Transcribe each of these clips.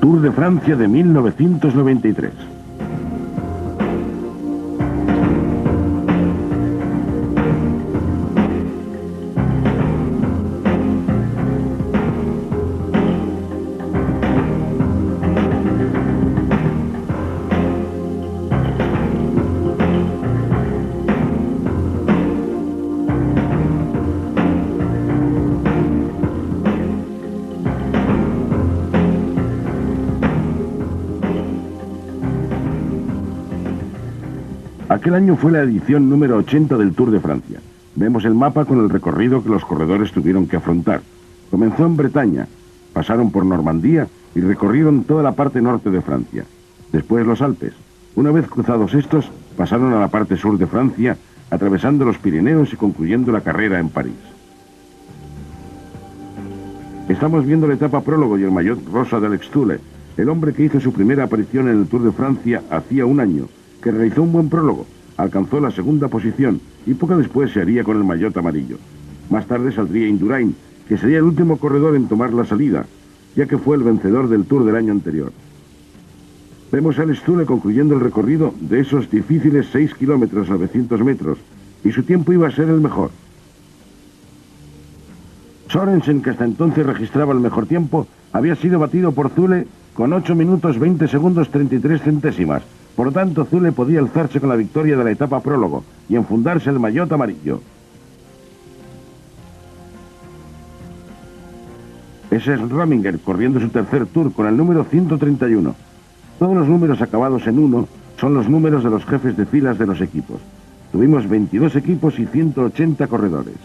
Tour de Francia de 1993. Aquel año fue la edición número 80 del Tour de Francia. Vemos el mapa con el recorrido que los corredores tuvieron que afrontar. Comenzó en Bretaña, pasaron por Normandía y recorrieron toda la parte norte de Francia. Después los Alpes. Una vez cruzados estos, pasaron a la parte sur de Francia, atravesando los Pirineos y concluyendo la carrera en París. Estamos viendo la etapa prólogo y el maillot rosa de Alex Zülle, el hombre que hizo su primera aparición en el Tour de Francia hacía un año, que realizó un buen prólogo, alcanzó la segunda posición y poco después se haría con el maillot amarillo. Más tarde saldría Indurain, que sería el último corredor en tomar la salida, ya que fue el vencedor del Tour del año anterior. Vemos a Alex Zülle concluyendo el recorrido de esos difíciles 6 kilómetros 900 metros, y su tiempo iba a ser el mejor. Sorensen, que hasta entonces registraba el mejor tiempo, había sido batido por Zülle con 8 minutos 20 segundos 33 centésimas. Por lo tanto, Zülle podía alzarse con la victoria de la etapa prólogo y enfundarse el maillot amarillo. Ese es Rominger corriendo su tercer Tour con el número 131. Todos los números acabados en 1 son los números de los jefes de filas de los equipos. Tuvimos 22 equipos y 180 corredores.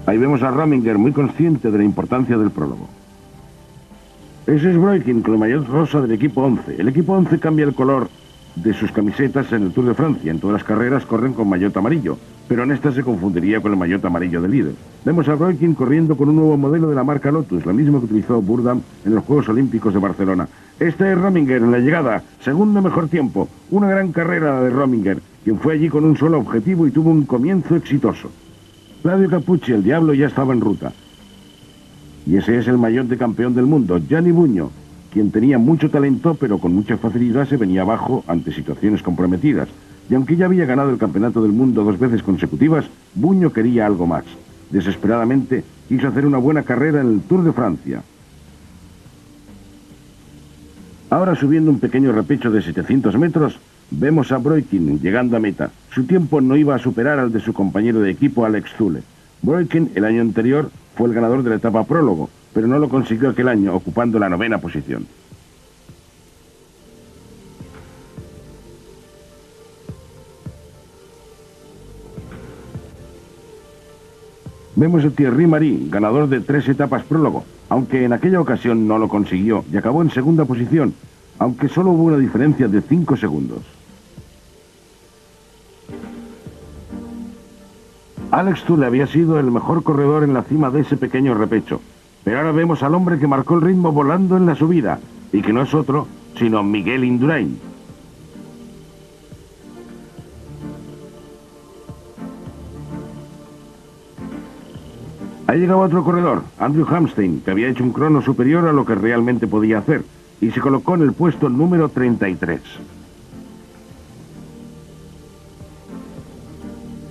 Ahí vemos a Rominger muy consciente de la importancia del prólogo. Ese es Breukink con el maillot rosa del equipo 11. El equipo 11 cambia el color de sus camisetas en el Tour de Francia. En todas las carreras corren con maillot amarillo, pero en esta se confundiría con el maillot amarillo del líder. Vemos a Breukink corriendo con un nuevo modelo de la marca Lotus, la misma que utilizó Burdam en los Juegos Olímpicos de Barcelona. Este es Rominger en la llegada, segundo mejor tiempo. Una gran carrera de Rominger, quien fue allí con un solo objetivo y tuvo un comienzo exitoso. Claudio Cappucci, el diablo, ya estaba en ruta. Y ese es el maillot de campeón del mundo, Gianni Bugno, quien tenía mucho talento, pero con mucha facilidad se venía abajo ante situaciones comprometidas. Y aunque ya había ganado el campeonato del mundo 2 veces consecutivas, Bugno quería algo más. Desesperadamente quiso hacer una buena carrera en el Tour de Francia. Ahora, subiendo un pequeño repecho de 700 metros, vemos a Breukink llegando a meta. Su tiempo no iba a superar al de su compañero de equipo, Alex Zülle. Breukink, el año anterior, fue el ganador de la etapa prólogo, pero no lo consiguió aquel año, ocupando la 9ª posición. Vemos a Thierry Marix, ganador de 3 etapas prólogo, aunque en aquella ocasión no lo consiguió y acabó en segunda posición, aunque solo hubo una diferencia de 5 segundos. Alex Zülle había sido el mejor corredor en la cima de ese pequeño repecho, pero ahora vemos al hombre que marcó el ritmo volando en la subida, y que no es otro, sino Miguel Indurain. Ahí llegaba otro corredor, Andrew Hamstein, que había hecho un crono superior a lo que realmente podía hacer, y se colocó en el puesto número 33.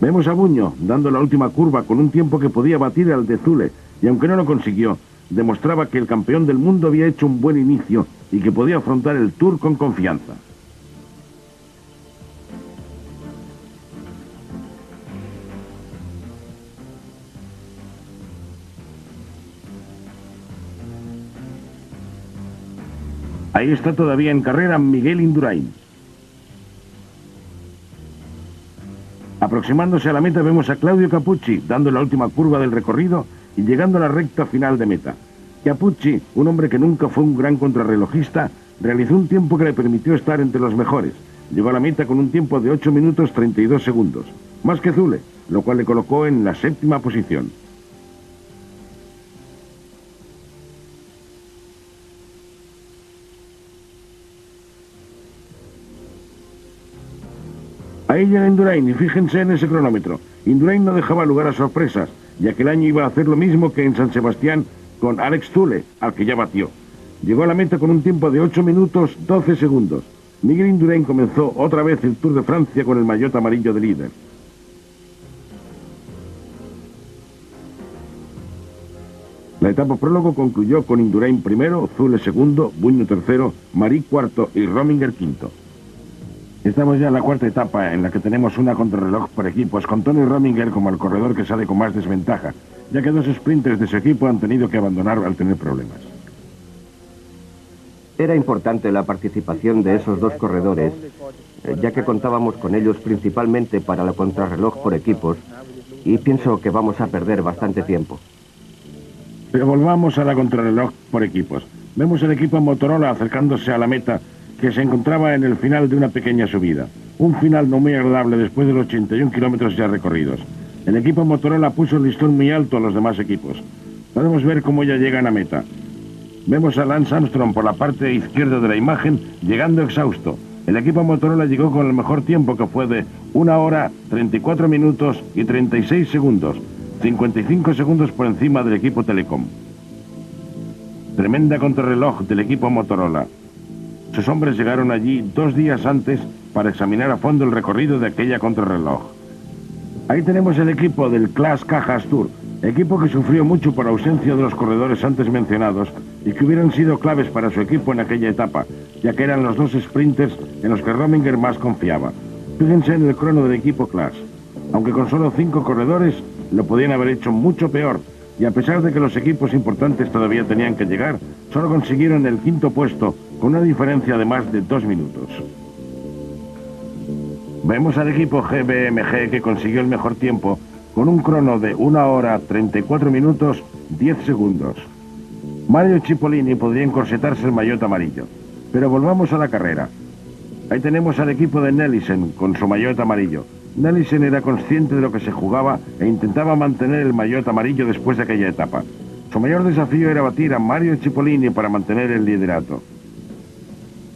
Vemos a Bugno dando la última curva con un tiempo que podía batir al de Zülle, y aunque no lo consiguió, demostraba que el campeón del mundo había hecho un buen inicio y que podía afrontar el Tour con confianza. Ahí está todavía en carrera Miguel Indurain. Aproximándose a la meta vemos a Claudio Cappucci dando la última curva del recorrido y llegando a la recta final de meta. Cappucci, un hombre que nunca fue un gran contrarrelojista, realizó un tiempo que le permitió estar entre los mejores. Llegó a la meta con un tiempo de 8 minutos 32 segundos, más que Zülle, lo cual le colocó en la 7ª posición. Ahí llega Indurain y fíjense en ese cronómetro. Indurain no dejaba lugar a sorpresas, y aquel año iba a hacer lo mismo que en San Sebastián con Alex Zülle, al que ya batió. Llegó a la meta con un tiempo de 8 minutos 12 segundos. Miguel Indurain comenzó otra vez el Tour de Francia con el maillot amarillo de líder. La etapa prólogo concluyó con Indurain primero, Zülle segundo, Buño tercero, Marí cuarto y Rominger quinto. Estamos ya en la cuarta etapa, en la que tenemos una contrarreloj por equipos, con Tony Rominger como el corredor que sale con más desventaja, ya que dos sprinters de su equipo han tenido que abandonar al tener problemas. Era importante la participación de esos dos corredores, ya que contábamos con ellos principalmente para la contrarreloj por equipos, y pienso que vamos a perder bastante tiempo. Pero volvamos a la contrarreloj por equipos. Vemos el equipo Motorola acercándose a la meta, que se encontraba en el final de una pequeña subida. Un final no muy agradable después de los 81 kilómetros ya recorridos. El equipo Motorola puso el listón muy alto a los demás equipos. Podemos ver cómo ya llegan a meta. Vemos a Lance Armstrong por la parte izquierda de la imagen, llegando exhausto. El equipo Motorola llegó con el mejor tiempo, que fue de 1 hora, 34 minutos y 36 segundos. 55 segundos por encima del equipo Telecom. Tremenda contrarreloj del equipo Motorola. Sus hombres llegaron allí 2 días antes para examinar a fondo el recorrido de aquella contrarreloj. Ahí tenemos el equipo del Class Cajas Tour, equipo que sufrió mucho por ausencia de los corredores antes mencionados y que hubieran sido claves para su equipo en aquella etapa, ya que eran los dos sprinters en los que Rominger más confiaba. Fíjense en el crono del equipo Class. Aunque con solo 5 corredores, lo podían haber hecho mucho peor, y a pesar de que los equipos importantes todavía tenían que llegar, solo consiguieron el 5º puesto, con una diferencia de más de 2 minutos. Vemos al equipo GBMG, que consiguió el mejor tiempo, con un crono de 1 hora, 34 minutos, 10 segundos. Mario Cipollini podría encorsetarse el maillot amarillo. Pero volvamos a la carrera. Ahí tenemos al equipo de Nelissen con su maillot amarillo. Nelissen era consciente de lo que se jugaba e intentaba mantener el maillot amarillo después de aquella etapa. Su mayor desafío era batir a Mario Cipollini para mantener el liderato.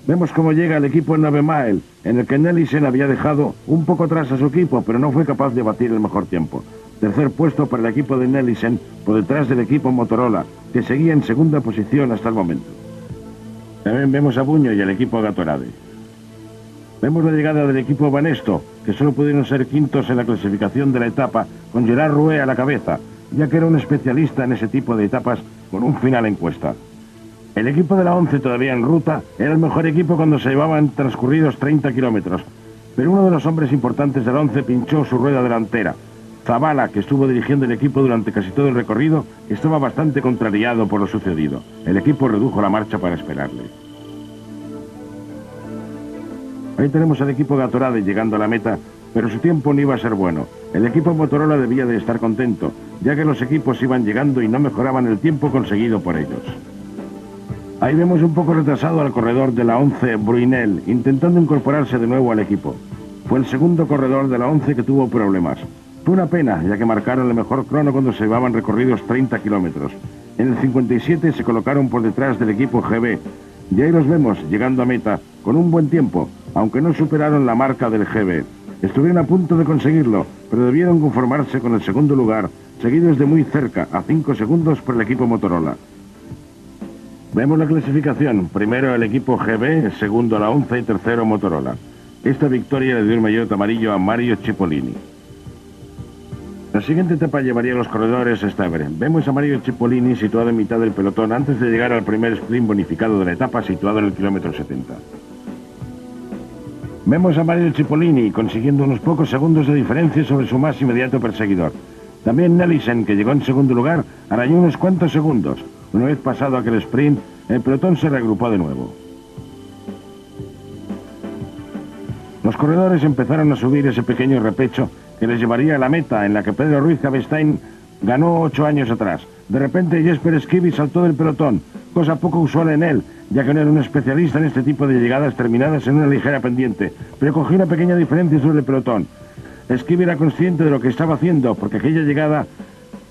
Vemos cómo llega el equipo 9 Mile, en el que Nelissen había dejado un poco atrás a su equipo, pero no fue capaz de batir el mejor tiempo. Tercer puesto para el equipo de Nelissen, por detrás del equipo Motorola, que seguía en segunda posición hasta el momento. También vemos a Buño y al equipo Gatorade. Vemos la llegada del equipo Banesto, que solo pudieron ser quintos en la clasificación de la etapa, con Gerard Rouet a la cabeza, ya que era un especialista en ese tipo de etapas con un final en cuesta. El equipo de la 11, todavía en ruta, era el mejor equipo cuando se llevaban transcurridos 30 kilómetros, pero uno de los hombres importantes del 11 pinchó su rueda delantera. Zavala, que estuvo dirigiendo el equipo durante casi todo el recorrido, estaba bastante contrariado por lo sucedido. El equipo redujo la marcha para esperarle. Ahí tenemos al equipo Gatorade llegando a la meta, pero su tiempo no iba a ser bueno. El equipo Motorola debía de estar contento, ya que los equipos iban llegando y no mejoraban el tiempo conseguido por ellos. Ahí vemos un poco retrasado al corredor de la 11, Brunel, intentando incorporarse de nuevo al equipo. Fue el segundo corredor de la 11 que tuvo problemas. Fue una pena, ya que marcaron el mejor crono cuando se llevaban recorridos 30 kilómetros. En el 57 se colocaron por detrás del equipo GB, y ahí los vemos llegando a meta con un buen tiempo, aunque no superaron la marca del GB. Estuvieron a punto de conseguirlo, pero debieron conformarse con el segundo lugar, seguidos de muy cerca, a 5 segundos por el equipo Motorola. Vemos la clasificación. Primero el equipo GB, segundo la 11 y tercero Motorola. Esta victoria le dio el maillot amarillo a Mario Cipollini. La siguiente etapa llevaría a los corredores Estebre. Vemos a Mario Cipollini situado en mitad del pelotón antes de llegar al primer sprint bonificado de la etapa, situado en el kilómetro 70. Vemos a Mario Cipollini consiguiendo unos pocos segundos de diferencia sobre su más inmediato perseguidor. También Nelissen, que llegó en segundo lugar, arañó unos cuantos segundos. Una vez pasado aquel sprint, el pelotón se reagrupó de nuevo. Los corredores empezaron a subir ese pequeño repecho que les llevaría a la meta, en la que Pedro Ruiz Cabestein ganó 8 años atrás. De repente Jesper Esquivi saltó del pelotón, cosa poco usual en él, ya que no era un especialista en este tipo de llegadas terminadas en una ligera pendiente, pero cogió una pequeña diferencia sobre el pelotón. Esquivi era consciente de lo que estaba haciendo, porque aquella llegada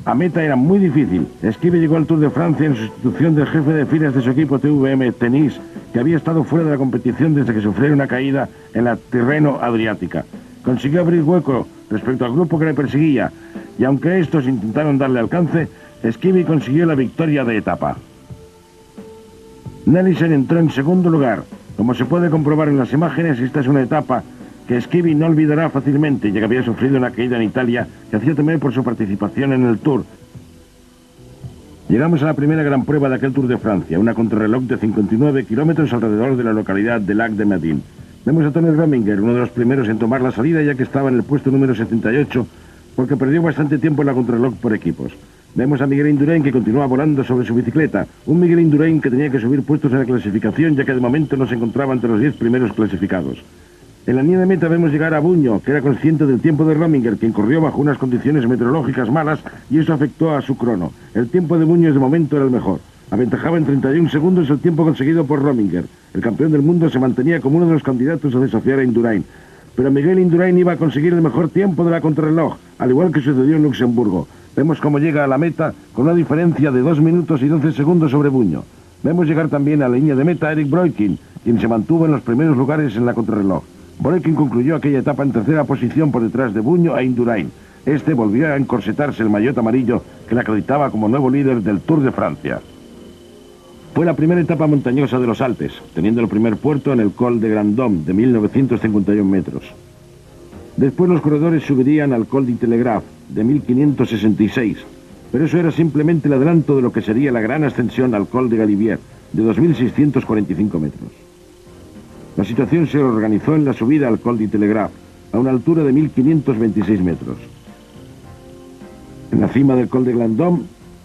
a meta era muy difícil. Esquivi llegó al Tour de Francia en sustitución del jefe de filas de su equipo TVM Tenis, que había estado fuera de la competición desde que sufriera una caída en la Tirreno Adriática. Consiguió abrir hueco respecto al grupo que le perseguía, y aunque estos intentaron darle alcance, Skibby consiguió la victoria de etapa. Nelissen entró en segundo lugar. Como se puede comprobar en las imágenes, esta es una etapa que Skibby no olvidará fácilmente, ya que había sufrido una caída en Italia que hacía temer por su participación en el Tour. Llegamos a la primera gran prueba de aquel Tour de Francia, una contrarreloj de 59 kilómetros alrededor de la localidad de Lac de Medin. Vemos a Tony Rominger, uno de los primeros en tomar la salida, ya que estaba en el puesto número 78, porque perdió bastante tiempo en la contrarreloj por equipos. Vemos a Miguel Indurain, que continúa volando sobre su bicicleta. Un Miguel Indurain que tenía que subir puestos en la clasificación, ya que de momento no se encontraba entre los 10 primeros clasificados. En la línea de meta vemos llegar a Buño, que era consciente del tiempo de Rominger, quien corrió bajo unas condiciones meteorológicas malas y eso afectó a su crono. El tiempo de Buño de momento era el mejor. Aventajaba en 31 segundos el tiempo conseguido por Rominger. El campeón del mundo se mantenía como uno de los candidatos a desafiar a Indurain. Pero Miguel Indurain iba a conseguir el mejor tiempo de la contrarreloj, al igual que sucedió en Luxemburgo. Vemos cómo llega a la meta con una diferencia de 2 minutos y 12 segundos sobre Buño. Vemos llegar también a la línea de meta a Erik Breukink, quien se mantuvo en los primeros lugares en la contrarreloj. Breukink concluyó aquella etapa en tercera posición por detrás de Buño e Indurain. Este volvió a encorsetarse el maillot amarillo que le acreditaba como nuevo líder del Tour de Francia. Fue la primera etapa montañosa de los Alpes, teniendo el primer puerto en el Col de Grandhomme de 1951 metros. Después los corredores subirían al Col de Telegraph de 1566, pero eso era simplemente el adelanto de lo que sería la gran ascensión al Col de Galibier de 2645 metros. La situación se organizó en la subida al Col de Telegraph, a una altura de 1526 metros. En la cima del Col de Grandhomme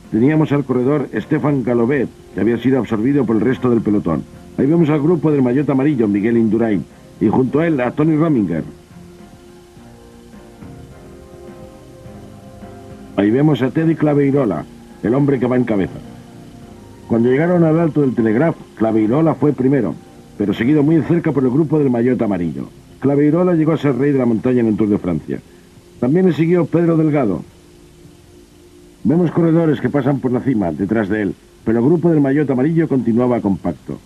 teníamos al corredor Stéphane Galobet, que había sido absorbido por el resto del pelotón. Ahí vemos al grupo del maillot amarillo, Miguel Indurain, y junto a él a Tony Rominger. Ahí vemos a Teddy Claveirola, el hombre que va en cabeza. Cuando llegaron al alto del Telegraph, Claveirola fue primero, pero seguido muy cerca por el grupo del maillot amarillo. Claveirola llegó a ser rey de la montaña en el Tour de Francia. También le siguió Pedro Delgado. Vemos corredores que pasan por la cima, detrás de él, pero el grupo del maillot amarillo continuaba compacto.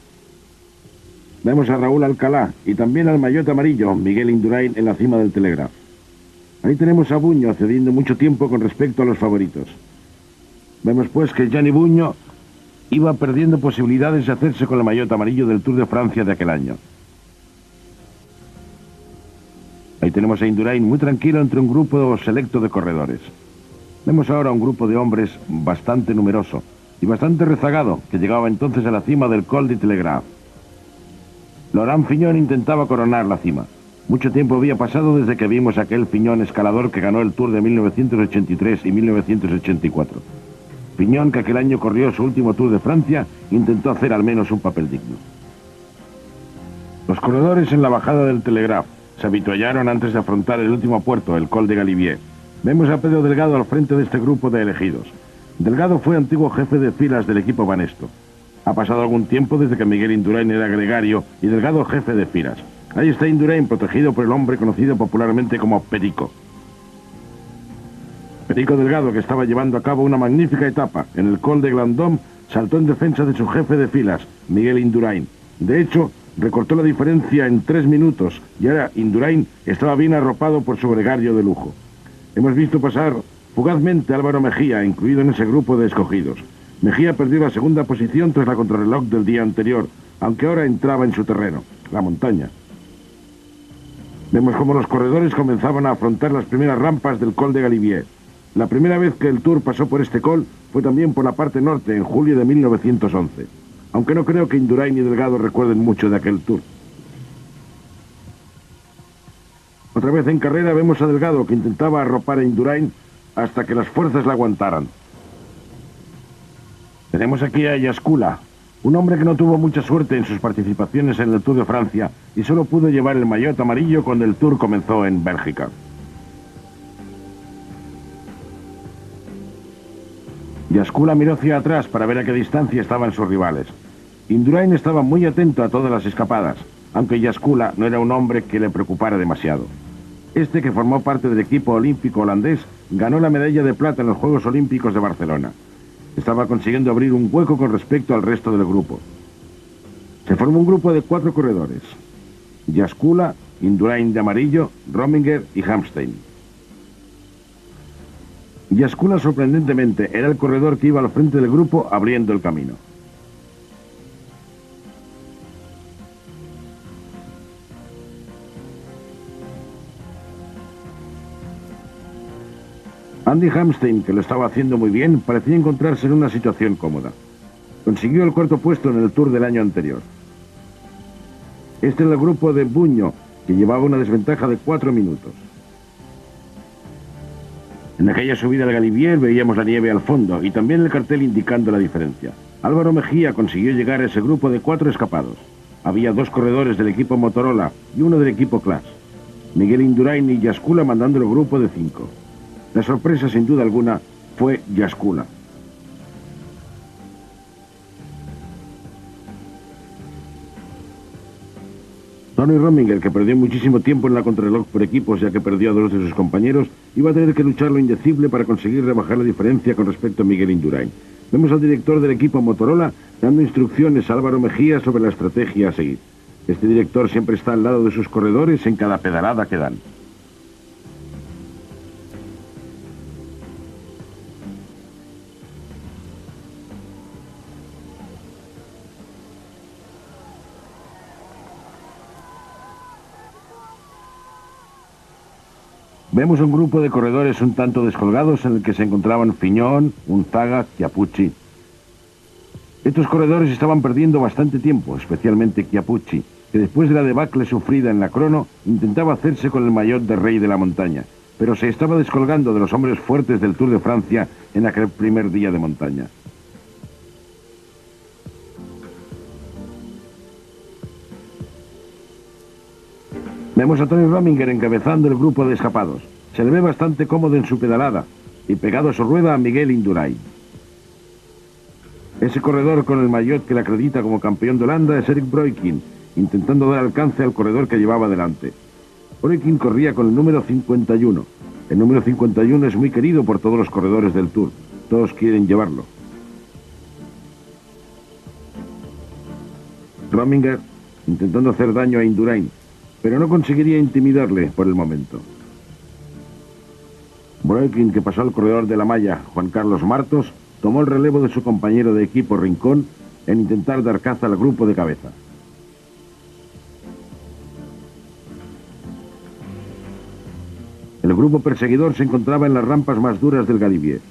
Vemos a Raúl Alcalá y también al maillot amarillo, Miguel Indurain, en la cima del Telegraph. Ahí tenemos a Buño cediendo mucho tiempo con respecto a los favoritos. Vemos pues que Gianni Buño iba perdiendo posibilidades de hacerse con el maillot amarillo del Tour de Francia de aquel año. Ahí tenemos a Indurain muy tranquilo entre un grupo selecto de corredores. Vemos ahora un grupo de hombres bastante numeroso y bastante rezagado que llegaba entonces a la cima del Col de Telegraph. Laurent Fignon intentaba coronar la cima. Mucho tiempo había pasado desde que vimos aquel Fignon escalador que ganó el Tour de 1983 y 1984. Fignon, que aquel año corrió su último Tour de Francia, intentó hacer al menos un papel digno. Los corredores en la bajada del Telegraph se avituallaron antes de afrontar el último puerto, el Col de Galibier. Vemos a Pedro Delgado al frente de este grupo de elegidos. Delgado fue antiguo jefe de filas del equipo Banesto. Ha pasado algún tiempo desde que Miguel Indurain era gregario y Delgado jefe de filas. Ahí está Indurain, protegido por el hombre conocido popularmente como Perico. Perico Delgado, que estaba llevando a cabo una magnífica etapa en el Col de Grandhomme, saltó en defensa de su jefe de filas, Miguel Indurain. De hecho, recortó la diferencia en 3 minutos y ahora Indurain estaba bien arropado por su gregario de lujo. Hemos visto pasar fugazmente a Álvaro Mejía, incluido en ese grupo de escogidos. Mejía perdió la segunda posición tras la contrarreloj del día anterior, aunque ahora entraba en su terreno, la montaña. Vemos cómo los corredores comenzaban a afrontar las primeras rampas del Col de Galibier. La primera vez que el Tour pasó por este col fue también por la parte norte, en julio de 1911. Aunque no creo que Indurain y Delgado recuerden mucho de aquel Tour. Otra vez en carrera vemos a Delgado, que intentaba arropar a Indurain hasta que las fuerzas la aguantaran. Tenemos aquí a Yascula, un hombre que no tuvo mucha suerte en sus participaciones en el Tour de Francia y solo pudo llevar el maillot amarillo cuando el Tour comenzó en Bélgica. Yascula miró hacia atrás para ver a qué distancia estaban sus rivales. Indurain estaba muy atento a todas las escapadas, aunque Yascula no era un hombre que le preocupara demasiado. Este, que formó parte del equipo olímpico holandés, ganó la medalla de plata en los Juegos Olímpicos de Barcelona. Estaba consiguiendo abrir un hueco con respecto al resto del grupo. Se formó un grupo de 4 corredores: Yascula, Indurain de amarillo, Rominger y Hamstein. Yaskula, sorprendentemente, era el corredor que iba al frente del grupo abriendo el camino. Andy Hamstein, que lo estaba haciendo muy bien, parecía encontrarse en una situación cómoda. Consiguió el cuarto puesto en el Tour del año anterior. Este era el grupo de Buño, que llevaba una desventaja de 4 minutos. En aquella subida al Galibier veíamos la nieve al fondo y también el cartel indicando la diferencia. Álvaro Mejía consiguió llegar a ese grupo de 4 escapados. Había 2 corredores del equipo Motorola y uno del equipo Class. Miguel Indurain y Yaskula mandando el grupo de 5. La sorpresa, sin duda alguna, fue Yaskula. Tony Rominger, que perdió muchísimo tiempo en la contrarreloj por equipos ya que perdió a 2 de sus compañeros, iba a tener que luchar lo indecible para conseguir rebajar la diferencia con respecto a Miguel Indurain. Vemos al director del equipo Motorola dando instrucciones a Álvaro Mejía sobre la estrategia a seguir. Este director siempre está al lado de sus corredores en cada pedalada que dan. Vemos un grupo de corredores un tanto descolgados en el que se encontraban Fiñón, Unzaga, Chiappucci. Estos corredores estaban perdiendo bastante tiempo, especialmente Chiappucci, que después de la debacle sufrida en la crono, intentaba hacerse con el maillot de rey de la montaña, pero se estaba descolgando de los hombres fuertes del Tour de Francia en aquel primer día de montaña. Vemos a Tony Rominger encabezando el grupo de escapados. Se le ve bastante cómodo en su pedalada y pegado a su rueda a Miguel Indurain. Ese corredor con el maillot que le acredita como campeón de Holanda es Erik Breukink, intentando dar alcance al corredor que llevaba delante. Breukink corría con el número 51. El número 51 es muy querido por todos los corredores del Tour. Todos quieren llevarlo. Rominger intentando hacer daño a Indurain, pero no conseguiría intimidarle por el momento. Breukink, que pasó al corredor de la malla, Juan Carlos Martos, tomó el relevo de su compañero de equipo Rincón en intentar dar caza al grupo de cabeza. El grupo perseguidor se encontraba en las rampas más duras del Galibier.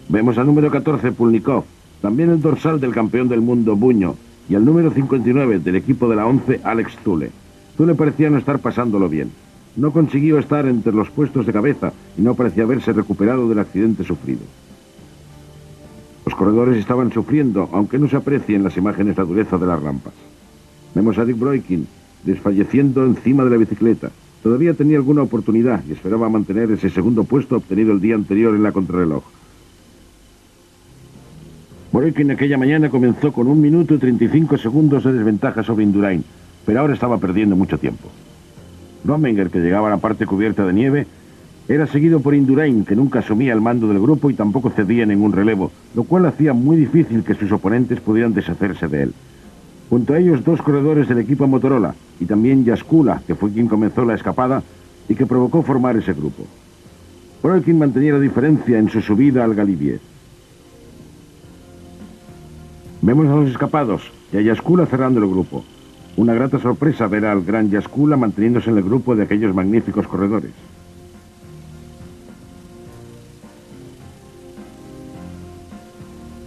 Vemos al número 14, Pulnikov, también el dorsal del campeón del mundo, Buño, y al número 59 del equipo de la 11, Alex Zule. Zule parecía no estar pasándolo bien. No consiguió estar entre los puestos de cabeza y no parecía haberse recuperado del accidente sufrido. Los corredores estaban sufriendo, aunque no se aprecia en las imágenes la dureza de las rampas. Vemos a Erik Breukink desfalleciendo encima de la bicicleta. Todavía tenía alguna oportunidad y esperaba mantener ese segundo puesto obtenido el día anterior en la contrarreloj. Breukink aquella mañana comenzó con 1 minuto y 35 segundos de desventaja sobre Indurain, pero ahora estaba perdiendo mucho tiempo. Rominger, que llegaba a la parte cubierta de nieve, era seguido por Indurain, que nunca asumía el mando del grupo y tampoco cedía ningún relevo, lo cual hacía muy difícil que sus oponentes pudieran deshacerse de él. Junto a ellos 2 corredores del equipo Motorola y también Yaskula, que fue quien comenzó la escapada y que provocó formar ese grupo. Breukink mantenía la diferencia en su subida al Galibier. Vemos a los escapados y a Yaskula cerrando el grupo. Una grata sorpresa ver al gran Yaskula manteniéndose en el grupo de aquellos magníficos corredores.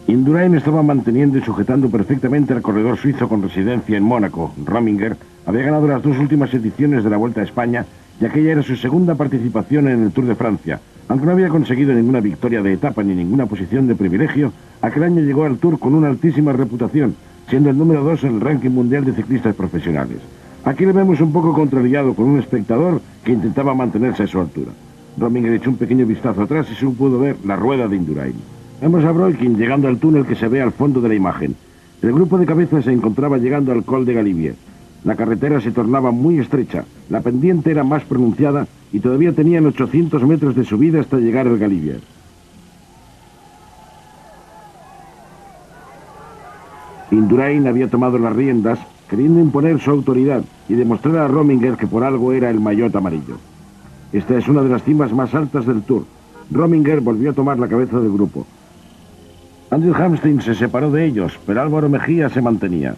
Indurain estaba manteniendo y sujetando perfectamente al corredor suizo con residencia en Mónaco. Rominger había ganado las 2 últimas ediciones de la Vuelta a España y aquella era su segunda participación en el Tour de Francia. Aunque no había conseguido ninguna victoria de etapa ni ninguna posición de privilegio, aquel año llegó al Tour con una altísima reputación, siendo el número 2 en el ranking mundial de ciclistas profesionales. Aquí le vemos un poco contrariado con un espectador que intentaba mantenerse a su altura. Rominger echó un pequeño vistazo atrás y se pudo ver la rueda de Indurain. Vemos a Breukink llegando al túnel que se ve al fondo de la imagen. El grupo de cabeza se encontraba llegando al Col de Galibier. La carretera se tornaba muy estrecha, la pendiente era más pronunciada y todavía tenían 800 metros de subida hasta llegar al Galibier. Indurain había tomado las riendas queriendo imponer su autoridad y demostrar a Rominger que por algo era el maillot amarillo. Esta es una de las cimas más altas del Tour. Rominger volvió a tomar la cabeza del grupo. Andrew Hamstein se separó de ellos, pero Álvaro Mejía se mantenía.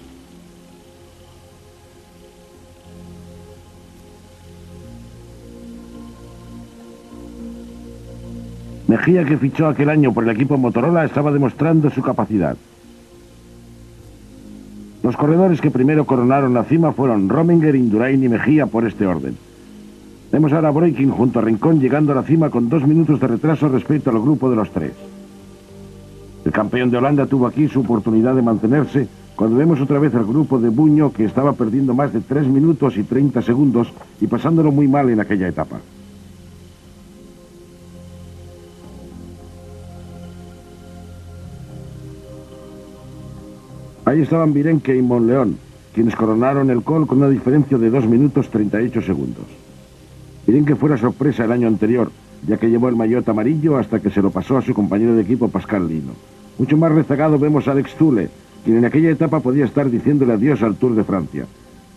Mejía, que fichó aquel año por el equipo Motorola, estaba demostrando su capacidad. Los corredores que primero coronaron la cima fueron Rominger, Indurain y Mejía por este orden. Vemos ahora a Breukink junto a Rincón llegando a la cima con 2 minutos de retraso respecto al grupo de los 3. El campeón de Holanda tuvo aquí su oportunidad de mantenerse cuando vemos otra vez al grupo de Buño, que estaba perdiendo más de 3 minutos y 30 segundos y pasándolo muy mal en aquella etapa. Ahí estaban Virenque y Monleón, quienes coronaron el Col con una diferencia de 2 minutos 38 segundos. Virenque fue la sorpresa el año anterior, ya que llevó el maillot amarillo hasta que se lo pasó a su compañero de equipo Pascal Lino. Mucho más rezagado vemos a Alex Zülle, quien en aquella etapa podía estar diciéndole adiós al Tour de Francia.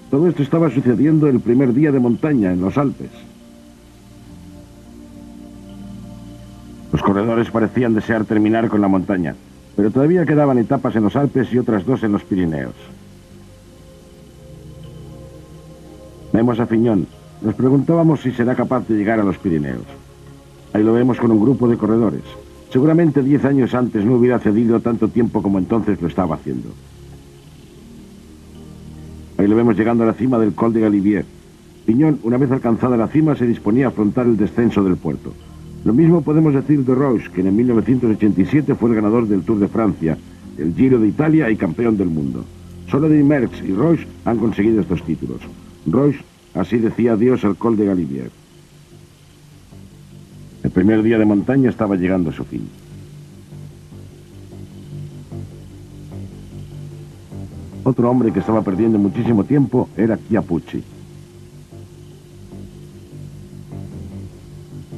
Todo esto estaba sucediendo el primer día de montaña en los Alpes. Los corredores parecían desear terminar con la montaña, pero todavía quedaban etapas en los Alpes y otras 2 en los Pirineos. Vemos a Fignon. Nos preguntábamos si será capaz de llegar a los Pirineos. Ahí lo vemos con un grupo de corredores. Seguramente 10 años antes no hubiera cedido tanto tiempo como entonces lo estaba haciendo. Ahí lo vemos llegando a la cima del Col de Galibier. Fignon, una vez alcanzada la cima, se disponía a afrontar el descenso del puerto. Lo mismo podemos decir de Roche, que en 1987 fue el ganador del Tour de Francia, el Giro de Italia y campeón del mundo. Solo Eddy Merckx y Roche han conseguido estos títulos. Roche así decía adiós al Col de Galibier. El primer día de montaña estaba llegando a su fin. Otro hombre que estaba perdiendo muchísimo tiempo era Chiappucci.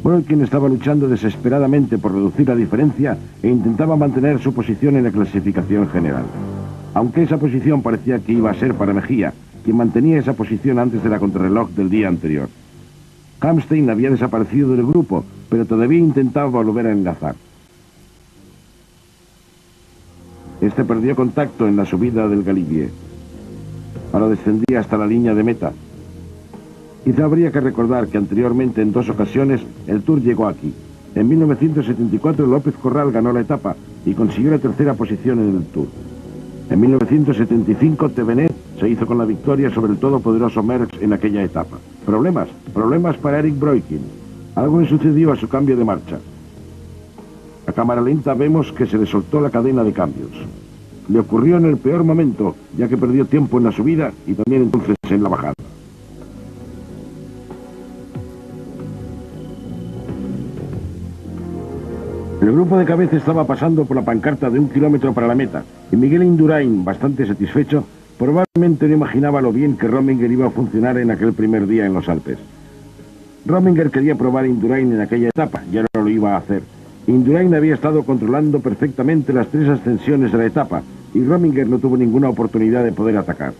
Breukink estaba luchando desesperadamente por reducir la diferencia e intentaba mantener su posición en la clasificación general. Aunque esa posición parecía que iba a ser para Mejía, quien mantenía esa posición antes de la contrarreloj del día anterior. Hamstein había desaparecido del grupo, pero todavía intentaba volver a enlazar. Este perdió contacto en la subida del Galibier. Ahora descendía hasta la línea de meta. Quizá habría que recordar que anteriormente en 2 ocasiones el Tour llegó aquí. En 1974 López Corral ganó la etapa y consiguió la 3ª posición en el Tour. En 1975 Thévenet se hizo con la victoria sobre el todopoderoso Merckx en aquella etapa. Problemas para Erik Breukink. Algo le sucedió a su cambio de marcha. A cámara lenta vemos que se le soltó la cadena de cambios. Le ocurrió en el peor momento, ya que perdió tiempo en la subida y también entonces en la bajada. El grupo de cabeza estaba pasando por la pancarta de 1 kilómetro para la meta, y Miguel Indurain, bastante satisfecho, probablemente no imaginaba lo bien que Rominger iba a funcionar en aquel primer día en los Alpes. Rominger quería probar a Indurain en aquella etapa, y ahora lo iba a hacer. Indurain había estado controlando perfectamente las 3 ascensiones de la etapa, y Rominger no tuvo ninguna oportunidad de poder atacar.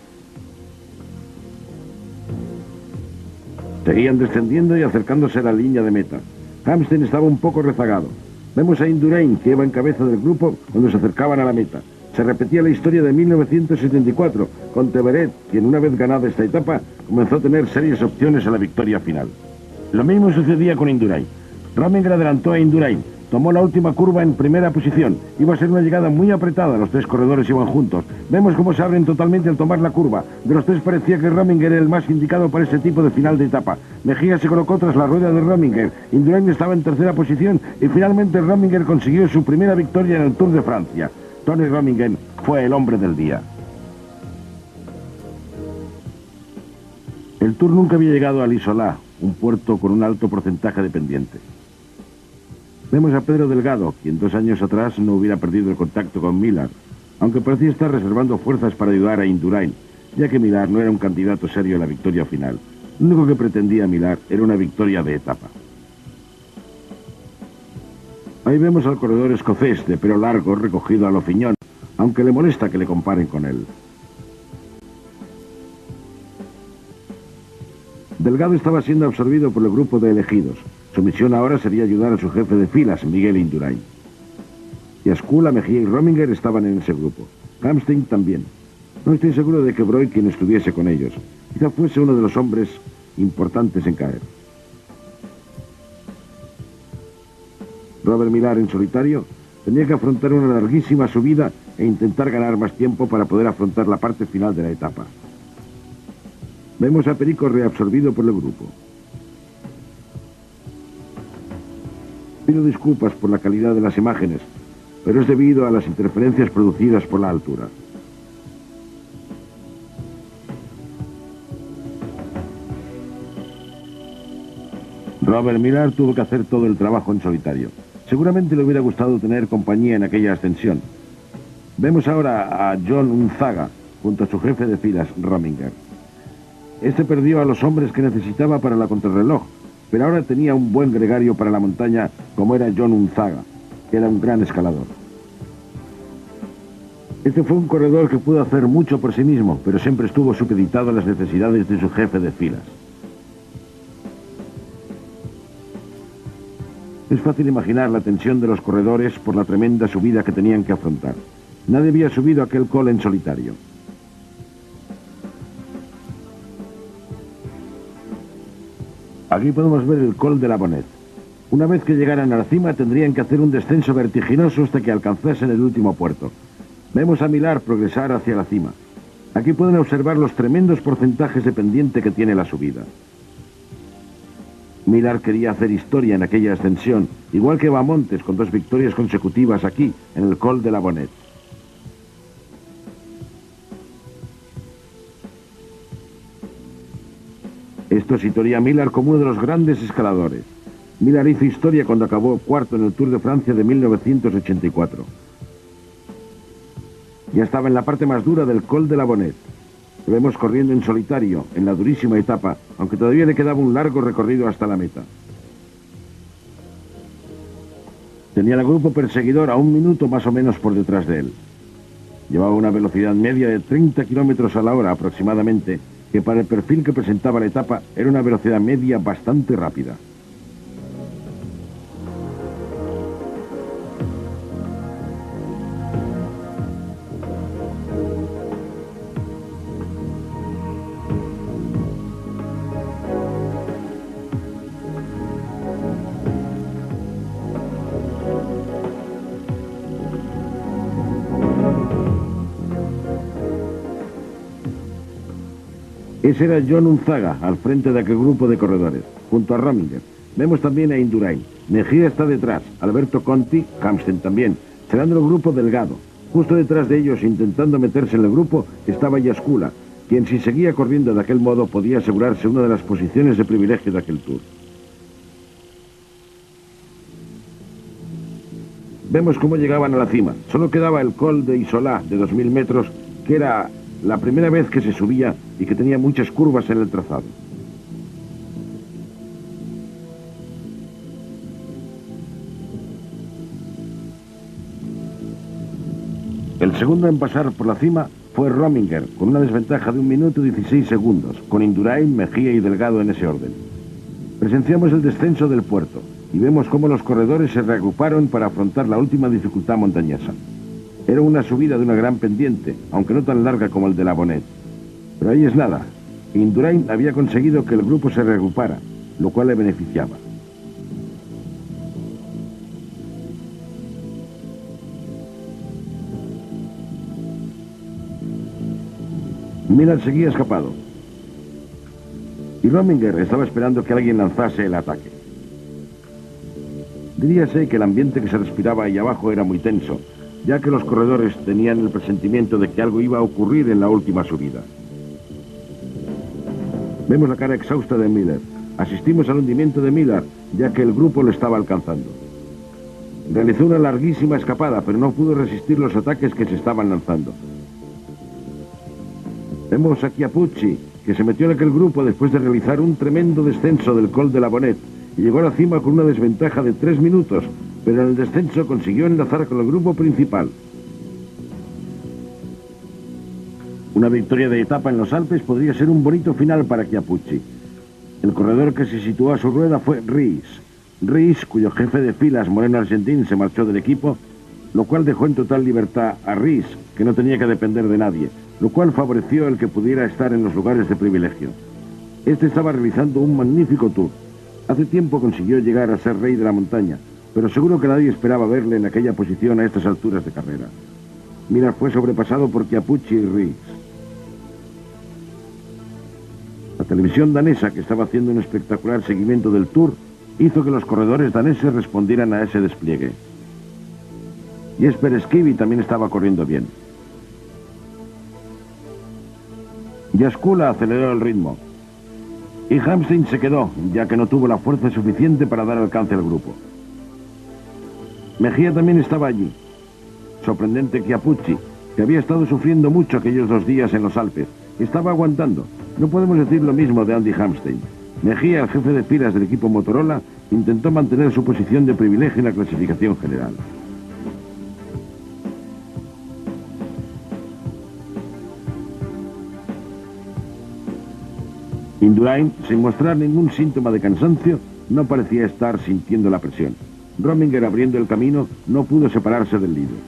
Seguían descendiendo y acercándose a la línea de meta. Hamstein estaba un poco rezagado. Vemos a Indurain, que iba en cabeza del grupo cuando se acercaban a la meta. Se repetía la historia de 1974, con Thévenet, quien una vez ganada esta etapa, comenzó a tener serias opciones a la victoria final. Lo mismo sucedía con Indurain. Rominger adelantó a Indurain, tomó la última curva en primera posición. Iba a ser una llegada muy apretada, los 3 corredores iban juntos. Vemos cómo se abren totalmente al tomar la curva. De los 3 parecía que Rominger era el más indicado para ese tipo de final de etapa. Mejía se colocó tras la rueda de Rominger, Indurain estaba en 3ª posición y finalmente Rominger consiguió su primera victoria en el Tour de Francia. Tony Rominger fue el hombre del día. El Tour nunca había llegado a Lisolá, un puerto con un alto porcentaje de pendiente. Vemos a Pedro Delgado, quien 2 años atrás no hubiera perdido el contacto con Millar, aunque parecía estar reservando fuerzas para ayudar a Indurain, ya que Millar no era un candidato serio a la victoria final. Lo único que pretendía Millar era una victoria de etapa. Ahí vemos al corredor escocés de pelo largo recogido a lo Fignon, aunque le molesta que le comparen con él. Delgado estaba siendo absorbido por el grupo de elegidos. Su misión ahora sería ayudar a su jefe de filas, Miguel Indurain. Yascula, Mejía y Rominger estaban en ese grupo. Hamstein también. No estoy seguro de que Broykin estuviese con ellos. Quizá fuese uno de los hombres importantes en caer. Robert Millar, en solitario, tenía que afrontar una larguísima subida e intentar ganar más tiempo para poder afrontar la parte final de la etapa. Vemos a Perico reabsorbido por el grupo. Pido disculpas por la calidad de las imágenes, pero es debido a las interferencias producidas por la altura. Robert Millar tuvo que hacer todo el trabajo en solitario. Seguramente le hubiera gustado tener compañía en aquella ascensión. Vemos ahora a John Unzaga junto a su jefe de filas, Rominger. Este perdió a los hombres que necesitaba para la contrarreloj, pero ahora tenía un buen gregario para la montaña como era John Unzaga, que era un gran escalador. Este fue un corredor que pudo hacer mucho por sí mismo, pero siempre estuvo supeditado a las necesidades de su jefe de filas. Es fácil imaginar la tensión de los corredores por la tremenda subida que tenían que afrontar. Nadie había subido aquel col en solitario. Aquí podemos ver el col de la Bonnet. Una vez que llegaran a la cima tendrían que hacer un descenso vertiginoso hasta que alcanzasen el último puerto. Vemos a Millar progresar hacia la cima. Aquí pueden observar los tremendos porcentajes de pendiente que tiene la subida. Millar quería hacer historia en aquella ascensión, igual que Bamontes con 2 victorias consecutivas aquí, en el col de la Bonnet. Esto situaría a Millar como uno de los grandes escaladores. Millar hizo historia cuando acabó cuarto en el Tour de Francia de 1984. Ya estaba en la parte más dura del col de la Bonnet. Lo vemos corriendo en solitario, en la durísima etapa, aunque todavía le quedaba un largo recorrido hasta la meta. Tenía el grupo perseguidor a 1 minuto más o menos por detrás de él. Llevaba una velocidad media de 30 kilómetros a la hora aproximadamente, que para el perfil que presentaba la etapa era una velocidad media bastante rápida. Ese era John Unzaga, al frente de aquel grupo de corredores, junto a Rominger. Vemos también a Indurain. Mejía está detrás, Alberto Conti, Hamstein también, cerrando el grupo Delgado. Justo detrás de ellos, intentando meterse en el grupo, estaba Yascula, quien si seguía corriendo de aquel modo podía asegurarse una de las posiciones de privilegio de aquel Tour. Vemos cómo llegaban a la cima. Solo quedaba el col de Isolà, de 2000 metros, que era la primera vez que se subía y que tenía muchas curvas en el trazado. El segundo en pasar por la cima fue Rominger, con una desventaja de 1 minuto y 16 segundos, con Indurain, Mejía y Delgado en ese orden. Presenciamos el descenso del puerto y vemos cómo los corredores se reagruparon para afrontar la última dificultad montañesa. Era una subida de una gran pendiente, aunque no tan larga como el de la Bonnet. Pero ahí es nada. Indurain había conseguido que el grupo se reagrupara, lo cual le beneficiaba. Millar seguía escapado. Y Rominger estaba esperando que alguien lanzase el ataque. Diríase que el ambiente que se respiraba ahí abajo era muy tenso, ya que los corredores tenían el presentimiento de que algo iba a ocurrir en la última subida. Vemos la cara exhausta de Millar. Asistimos al hundimiento de Millar, ya que el grupo lo estaba alcanzando. Realizó una larguísima escapada, pero no pudo resistir los ataques que se estaban lanzando. Vemos a Chiappucci, que se metió en aquel grupo después de realizar un tremendo descenso del col de la Bonnet, y llegó a la cima con una desventaja de 3 minutos, pero en el descenso consiguió enlazar con el grupo principal. Una victoria de etapa en los Alpes podría ser un bonito final para Chiappucci. El corredor que se situó a su rueda fue Ries. Ries, cuyo jefe de filas, Moreno Argentín, se marchó del equipo, lo cual dejó en total libertad a Ries, que no tenía que depender de nadie, lo cual favoreció el que pudiera estar en los lugares de privilegio. Este estaba realizando un magnífico tour. Hace tiempo consiguió llegar a ser rey de la montaña, pero seguro que nadie esperaba verle en aquella posición a estas alturas de carrera. Miller fue sobrepasado por Chiappucci y Ries. La televisión danesa, que estaba haciendo un espectacular seguimiento del tour, hizo que los corredores daneses respondieran a ese despliegue. Jesper Skivi también estaba corriendo bien. Jaskula aceleró el ritmo. Y Hamstein se quedó, ya que no tuvo la fuerza suficiente para dar alcance al grupo. Mejía también estaba allí. Sorprendente Chiappucci, que había estado sufriendo mucho aquellos 2 días en los Alpes, estaba aguantando. No podemos decir lo mismo de Andy Hamstein. Mejía, el jefe de filas del equipo Motorola, intentó mantener su posición de privilegio en la clasificación general. Indurain, sin mostrar ningún síntoma de cansancio, no parecía estar sintiendo la presión. Rominger, abriendo el camino, no pudo separarse del líder.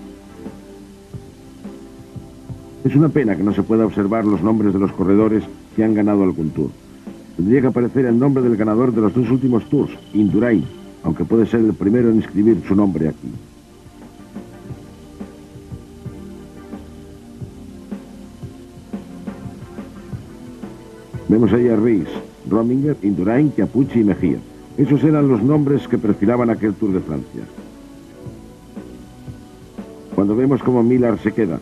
Es una pena que no se pueda observar los nombres de los corredores que han ganado algún tour. Tendría que aparecer el nombre del ganador de los 2 últimos tours, Indurain, aunque puede ser el primero en inscribir su nombre aquí. Vemos ahí a Ries, Rominger, Indurain, Chiappucci y Mejía. Esos eran los nombres que perfilaban aquel Tour de Francia. Cuando vemos cómo Miller se queda,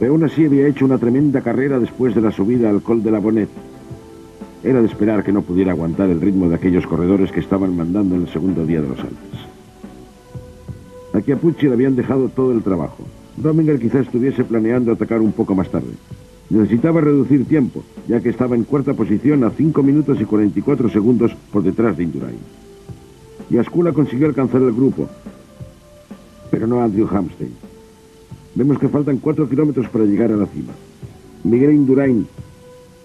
pero aún así había hecho una tremenda carrera después de la subida al Col de la Bonette. Era de esperar que no pudiera aguantar el ritmo de aquellos corredores que estaban mandando en el segundo día de los Alpes. A Chiappucci le habían dejado todo el trabajo. Rominger quizás estuviese planeando atacar un poco más tarde. Necesitaba reducir tiempo, ya que estaba en 4ª posición a 5 minutos y 44 segundos por detrás de Indurain. Jaskula consiguió alcanzar el grupo, pero no a Andrew Hamstein. Vemos que faltan 4 kilómetros para llegar a la cima. Miguel Indurain,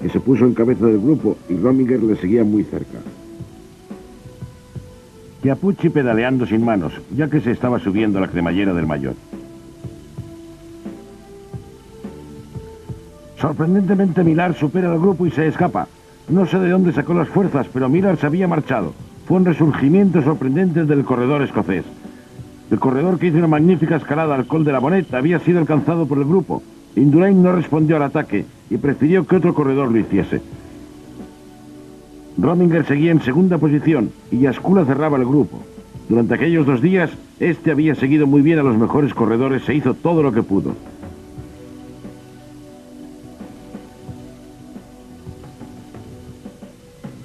que se puso en cabeza del grupo, y Rominger le seguía muy cerca. Chiappucci pedaleando sin manos, ya que se estaba subiendo a la cremallera del maillot. Sorprendentemente, Miller supera al grupo y se escapa. No sé de dónde sacó las fuerzas, pero Miller se había marchado. Fue un resurgimiento sorprendente del corredor escocés. El corredor que hizo una magnífica escalada al Col de la Bonette había sido alcanzado por el grupo. Indurain no respondió al ataque y prefirió que otro corredor lo hiciese. Rominger seguía en 2ª posición y Jaskula cerraba el grupo. Durante aquellos 2 días, este había seguido muy bien a los mejores corredores e hizo todo lo que pudo.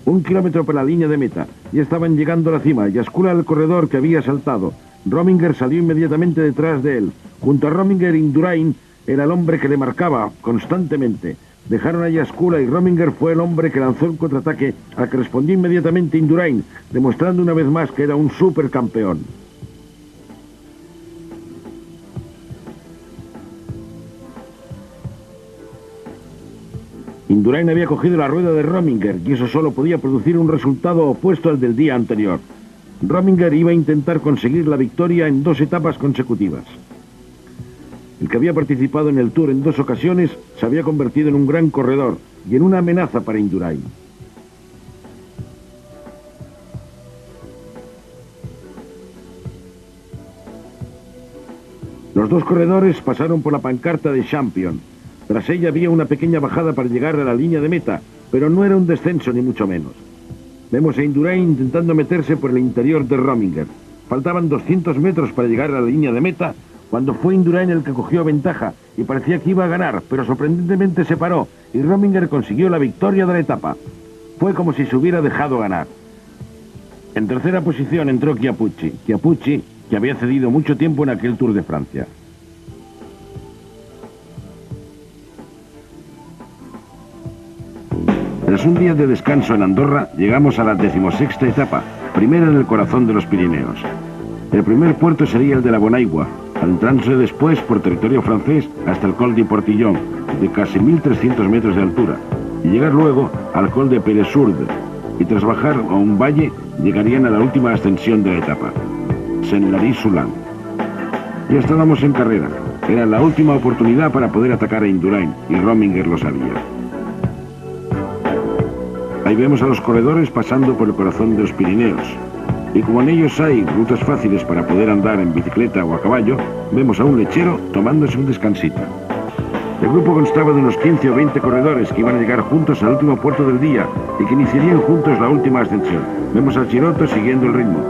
Un kilómetro para la línea de meta. Ya estaban llegando a la cima. Jaskula, el corredor que había saltado. Rominger salió inmediatamente detrás de él. Junto a Rominger, Indurain era el hombre que le marcaba constantemente. Dejaron a Jaskula y Rominger fue el hombre que lanzó el contraataque al que respondió inmediatamente Indurain, demostrando una vez más que era un supercampeón. Indurain había cogido la rueda de Rominger y eso solo podía producir un resultado opuesto al del día anterior. Rominger iba a intentar conseguir la victoria en 2 etapas consecutivas. El que había participado en el Tour en 2 ocasiones se había convertido en un gran corredor y en una amenaza para Indurain. Los 2 corredores pasaron por la pancarta de Champion. Tras ella había una pequeña bajada para llegar a la línea de meta, pero no era un descenso ni mucho menos. Vemos a Indurain intentando meterse por el interior de Rominger. Faltaban 200 metros para llegar a la línea de meta, cuando fue Indurain el que cogió ventaja y parecía que iba a ganar, pero sorprendentemente se paró y Rominger consiguió la victoria de la etapa. Fue como si se hubiera dejado ganar. En 3ª posición entró Chiappucci, que había cedido mucho tiempo en aquel Tour de Francia. Tras un día de descanso en Andorra, llegamos a la 16ª etapa, primera en el corazón de los Pirineos. El primer puerto sería el de la Bonaigua, adentrándose después por territorio francés hasta el Col de Portillon, de casi 1300 metros de altura, y llegar luego al Col de Peresurde, y tras bajar a un valle llegarían a la última ascensión de la etapa, Senlary-Soulan. Ya estábamos en carrera. Era la última oportunidad para poder atacar a Indurain, y Rominger lo sabía. Ahí vemos a los corredores pasando por el corazón de los Pirineos. Y como en ellos hay rutas fáciles para poder andar en bicicleta o a caballo, vemos a un lechero tomándose un descansito. El grupo constaba de unos 15 o 20 corredores que iban a llegar juntos al último puerto del día y que iniciarían juntos la última ascensión. Vemos al Chiroto siguiendo el ritmo.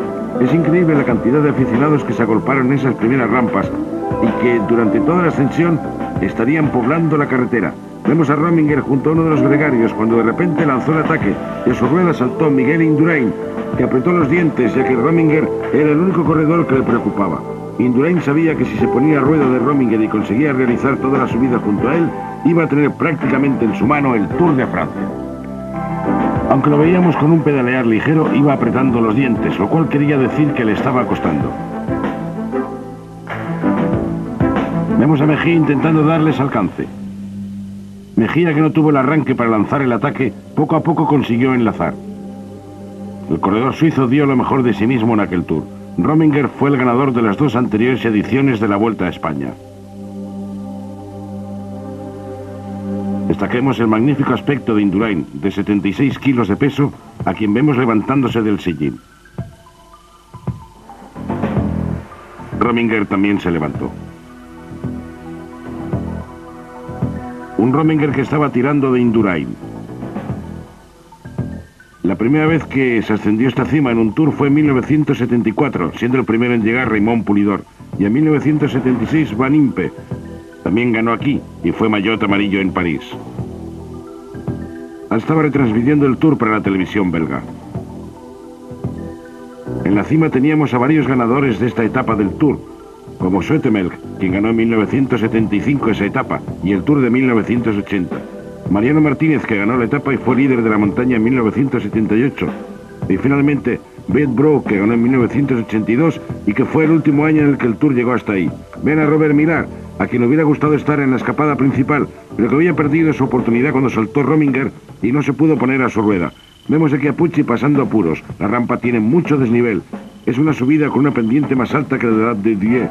Es increíble la cantidad de aficionados que se agolparon en esas primeras rampas y que durante toda la ascensión estarían poblando la carretera. Vemos a Rominger junto a uno de los gregarios cuando de repente lanzó el ataque y a su rueda saltó Miguel Indurain, que apretó los dientes ya que Rominger era el único corredor que le preocupaba. Indurain sabía que si se ponía a rueda de Rominger y conseguía realizar toda la subida junto a él, iba a tener prácticamente en su mano el Tour de Francia. Aunque lo veíamos con un pedalear ligero, iba apretando los dientes, lo cual quería decir que le estaba costando. Vemos a Mejía intentando darles alcance. Mejía, que no tuvo el arranque para lanzar el ataque, poco a poco consiguió enlazar. El corredor suizo dio lo mejor de sí mismo en aquel Tour. Rominger fue el ganador de las dos anteriores ediciones de la Vuelta a España. Destaquemos el magnífico aspecto de Indurain, de 76 kilos de peso, a quien vemos levantándose del sillín. Rominger también se levantó. Un Rominger que estaba tirando de Indurain. La primera vez que se ascendió esta cima en un Tour fue en 1974, siendo el primero en llegar Raymond Poulidor, y en 1976 Van Impe también ganó aquí y fue maillot amarillo en París. Estaba retransmitiendo el Tour para la televisión belga. En la cima teníamos a varios ganadores de esta etapa del Tour, como Zoetemelk, quien ganó en 1975 esa etapa, y el Tour de 1980. Mariano Martínez, que ganó la etapa y fue líder de la montaña en 1978. Y finalmente, Beth Bro, que ganó en 1982 y que fue el último año en el que el Tour llegó hasta ahí. Ven a Robert Millar, a quien hubiera gustado estar en la escapada principal, pero que había perdido su oportunidad cuando saltó Rominger y no se pudo poner a su rueda. Vemos aquí a Pucci pasando apuros. La rampa tiene mucho desnivel. Es una subida con una pendiente más alta que la de Dieu,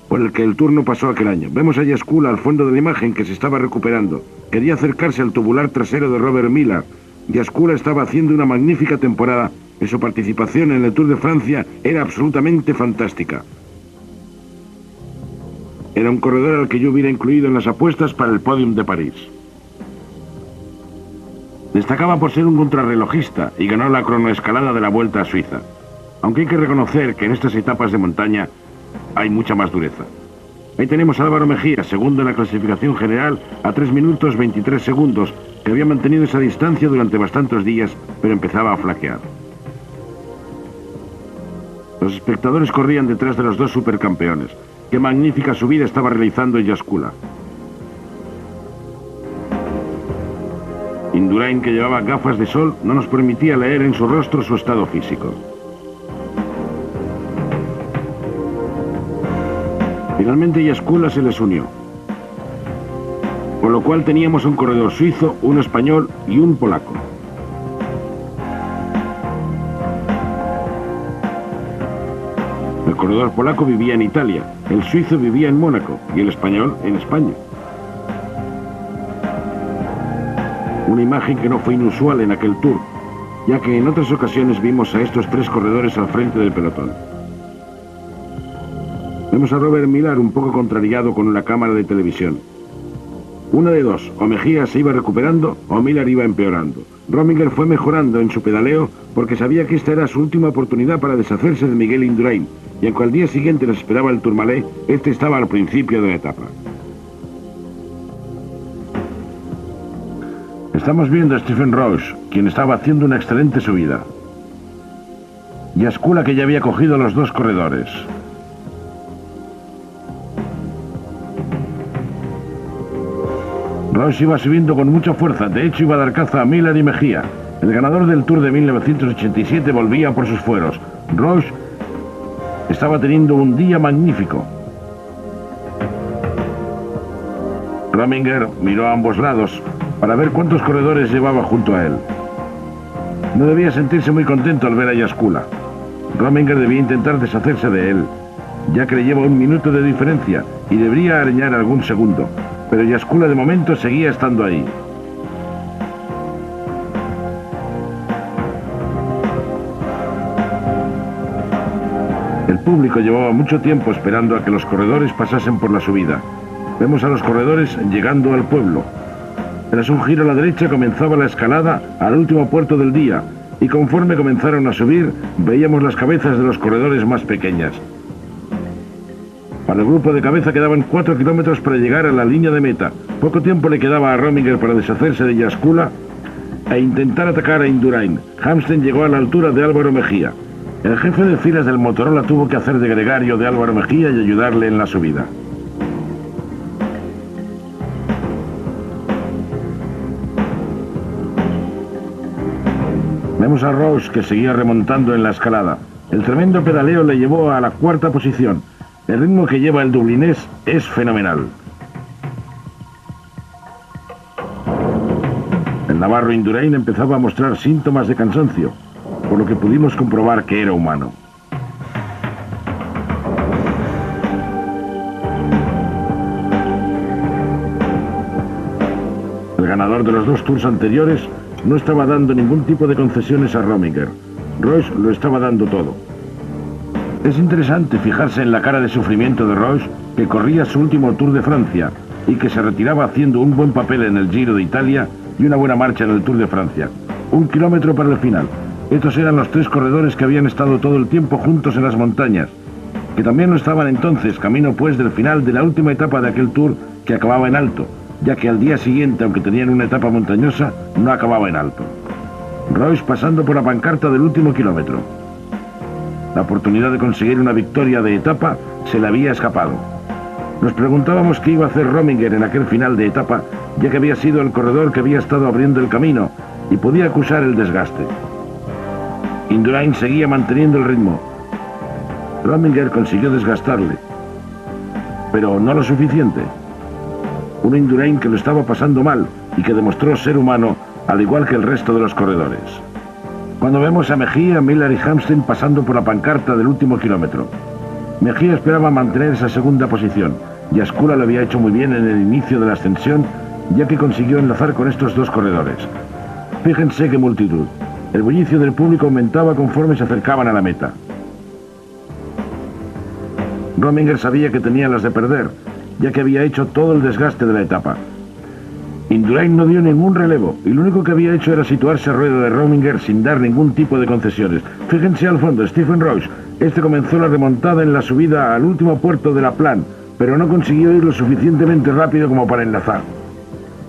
por el que el Tour no pasó aquel año. Vemos a Yaskula al fondo de la imagen, que se estaba recuperando. Quería acercarse al tubular trasero de Robert Millar. Yaskula estaba haciendo una magnífica temporada y su participación en el Tour de Francia era absolutamente fantástica. Era un corredor al que yo hubiera incluido en las apuestas para el podium de París. Destacaba por ser un contrarrelojista y ganó la cronoescalada de la Vuelta a Suiza. Aunque hay que reconocer que en estas etapas de montaña hay mucha más dureza. Ahí tenemos a Álvaro Mejía, segundo en la clasificación general, a 3 minutos 23 segundos, que había mantenido esa distancia durante bastantes días, pero empezaba a flaquear. Los espectadores corrían detrás de los dos supercampeones. Qué magnífica subida estaba realizando Yaskula. Indurain, que llevaba gafas de sol, no nos permitía leer en su rostro su estado físico. Finalmente Yaskula se les unió, con lo cual teníamos un corredor suizo, un español y un polaco. El corredor polaco vivía en Italia, el suizo vivía en Mónaco y el español en España. Una imagen que no fue inusual en aquel Tour, ya que en otras ocasiones vimos a estos tres corredores al frente del pelotón. Vemos a Robert Millar un poco contrariado con una cámara de televisión. Una de dos, o Mejía se iba recuperando o Millar iba empeorando. Rominger fue mejorando en su pedaleo porque sabía que esta era su última oportunidad para deshacerse de Miguel Indurain, y aunque al día siguiente les esperaba el Tourmalet, este estaba al principio de la etapa. Estamos viendo a Stephen Roche, quien estaba haciendo una excelente subida. Yaskula, que ya había cogido a los dos corredores. Roche iba subiendo con mucha fuerza, de hecho iba a dar caza a Millar y Mejía. El ganador del Tour de 1987 volvía por sus fueros. Roche estaba teniendo un día magnífico. Rominger miró a ambos lados para ver cuántos corredores llevaba junto a él. No debía sentirse muy contento al ver a Jaskula. Rominger debía intentar deshacerse de él, ya que le lleva 1 minuto de diferencia y debería arañar algún segundo, pero Jaskula de momento seguía estando ahí. El público llevaba mucho tiempo esperando a que los corredores pasasen por la subida. Vemos a los corredores llegando al pueblo. Tras un giro a la derecha comenzaba la escalada al último puerto del día, y conforme comenzaron a subir, veíamos las cabezas de los corredores más pequeñas. Para el grupo de cabeza quedaban 4 kilómetros para llegar a la línea de meta. Poco tiempo le quedaba a Rominger para deshacerse de Jaskula e intentar atacar a Indurain. Hamsten llegó a la altura de Álvaro Mejía. El jefe de filas del Motorola tuvo que hacer de gregario de Álvaro Mejía y ayudarle en la subida. Vemos a Rose, que seguía remontando en la escalada. El tremendo pedaleo le llevó a la 4ª posición. El ritmo que lleva el dublinés es fenomenal. El navarro Indurain empezaba a mostrar síntomas de cansancio, por lo que pudimos comprobar que era humano. El ganador de los 2 tours anteriores no estaba dando ningún tipo de concesiones a Rominger. Royce lo estaba dando todo. Es interesante fijarse en la cara de sufrimiento de Royce, que corría su último Tour de Francia y que se retiraba haciendo un buen papel en el Giro de Italia y una buena marcha en el Tour de Francia. 1 kilómetro para el final. Estos eran los 3 corredores que habían estado todo el tiempo juntos en las montañas, que también no estaban entonces, camino pues del final de la última etapa de aquel Tour que acababa en alto, ya que al día siguiente, aunque tenían una etapa montañosa, no acababa en alto. Royce pasando por la pancarta del último kilómetro. La oportunidad de conseguir una victoria de etapa se le había escapado. Nos preguntábamos qué iba a hacer Rominger en aquel final de etapa, ya que había sido el corredor que había estado abriendo el camino y podía acusar el desgaste. Indurain seguía manteniendo el ritmo. Rominger consiguió desgastarle, pero no lo suficiente. Un Indurain que lo estaba pasando mal y que demostró ser humano, al igual que el resto de los corredores. Cuando vemos a Mejía, Miller y Hamsten pasando por la pancarta del último kilómetro. Mejía esperaba mantener esa 2ª posición. Jaskula lo había hecho muy bien en el inicio de la ascensión, ya que consiguió enlazar con estos 2 corredores. Fíjense qué multitud. El bullicio del público aumentaba conforme se acercaban a la meta. Rominger sabía que tenía las de perder, ya que había hecho todo el desgaste de la etapa. Indurain no dio ningún relevo, y lo único que había hecho era situarse a rueda de Rominger sin dar ningún tipo de concesiones. Fíjense al fondo, Stephen Royce. Este comenzó la remontada en la subida al último puerto de La Plan, pero no consiguió ir lo suficientemente rápido como para enlazar.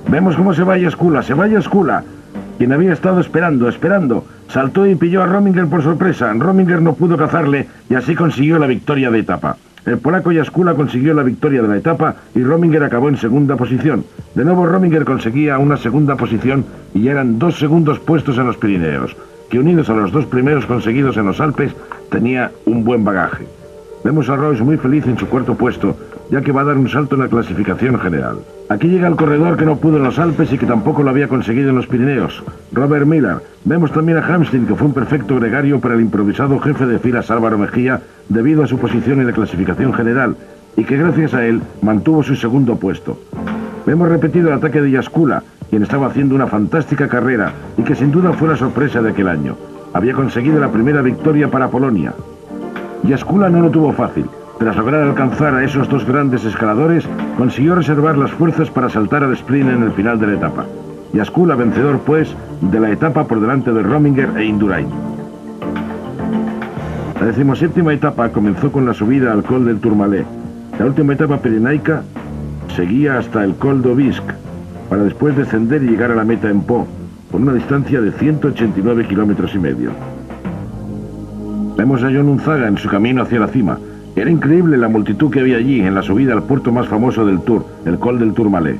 Vemos cómo se va Jaskula, quien había estado esperando, saltó y pilló a Rominger por sorpresa. Rominger no pudo cazarle y así consiguió la victoria de etapa. El polaco Jaskula consiguió la victoria de la etapa y Rominger acabó en 2ª posición. De nuevo Rominger conseguía una 2ª posición y ya eran 2 segundos puestos en los Pirineos, que unidos a los 2 primeros conseguidos en los Alpes, tenía un buen bagaje. Vemos a Royce muy feliz en su 4º puesto, ya que va a dar un salto en la clasificación general. Aquí llega el corredor que no pudo en los Alpes y que tampoco lo había conseguido en los Pirineos, Robert Miller. Vemos también a Hamsten, que fue un perfecto gregario para el improvisado jefe de filas Álvaro Mejía debido a su posición en la clasificación general y que gracias a él mantuvo su 2º puesto. Vemos repetido el ataque de Jaskula, quien estaba haciendo una fantástica carrera y que sin duda fue la sorpresa de aquel año. Había conseguido la primera victoria para Polonia. Jaskula no lo tuvo fácil. Tras lograr alcanzar a esos 2 grandes escaladores, consiguió reservar las fuerzas para saltar al sprint en el final de la etapa. Jaskula vencedor, pues, de la etapa por delante de Rominger e Indurain. La 17ª etapa comenzó con la subida al Col del Tourmalet. La última etapa pirenaica seguía hasta el Col d'Aubisque, para después descender y llegar a la meta en Pau, con una distancia de 189 kilómetros y medio. Vemos a John Unzaga en su camino hacia la cima. Era increíble la multitud que había allí en la subida al puerto más famoso del Tour, el Col del Tourmalet.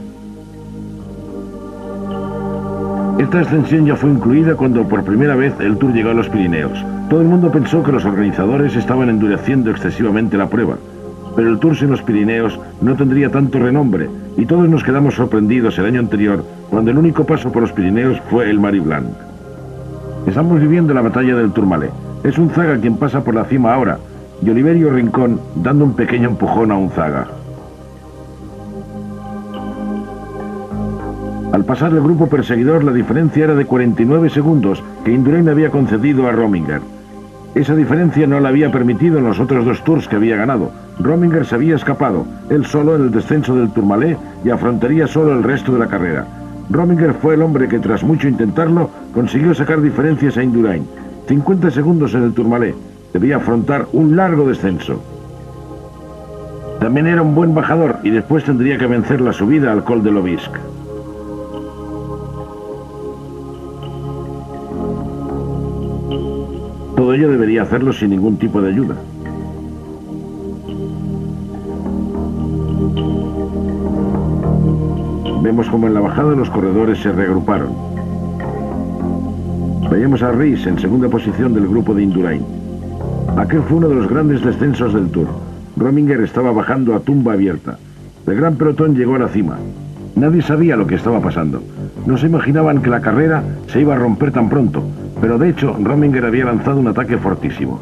Esta ascensión ya fue incluida cuando por primera vez el Tour llegó a los Pirineos. Todo el mundo pensó que los organizadores estaban endureciendo excesivamente la prueba, pero el Tour sin los Pirineos no tendría tanto renombre, y todos nos quedamos sorprendidos el año anterior cuando el único paso por los Pirineos fue el Marie Blanc. Estamos viviendo la batalla del Tourmalet. Es Unzaga quien pasa por la cima ahora, y Oliverio Rincón dando un pequeño empujón a Unzaga. Al pasar el grupo perseguidor, la diferencia era de 49 segundos que Indurain había concedido a Rominger. Esa diferencia no la había permitido en los otros 2 tours que había ganado. Rominger se había escapado, él solo en el descenso del Tourmalet, y afrontaría solo el resto de la carrera. Rominger fue el hombre que, tras mucho intentarlo, consiguió sacar diferencias a Indurain. 50 segundos en el Tourmalet. Debía afrontar un largo descenso. También era un buen bajador y después tendría que vencer la subida al Col de l'Obisque. Todo ello debería hacerlo sin ningún tipo de ayuda. Vemos como en la bajada los corredores se reagruparon. Veíamos a Rhys en segunda posición del grupo de Indurain. Aquel fue uno de los grandes descensos del Tour. Rominger estaba bajando a tumba abierta. El gran pelotón llegó a la cima. Nadie sabía lo que estaba pasando. No se imaginaban que la carrera se iba a romper tan pronto, pero de hecho Rominger había lanzado un ataque fortísimo.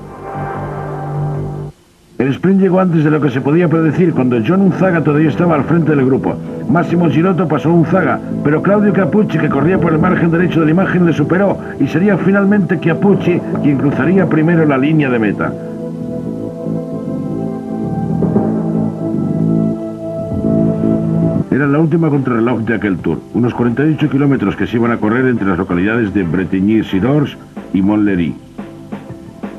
El sprint llegó antes de lo que se podía predecir, cuando John Unzaga todavía estaba al frente del grupo. Massimo Girotto pasó a Unzaga, pero Claudio Chiappucci, que corría por el margen derecho de la imagen, le superó, y sería finalmente Chiappucci quien cruzaría primero la línea de meta. Era la última contrarreloj de aquel Tour, unos 48 kilómetros que se iban a correr entre las localidades de Bretigny-sur-Orge y Montlhéry.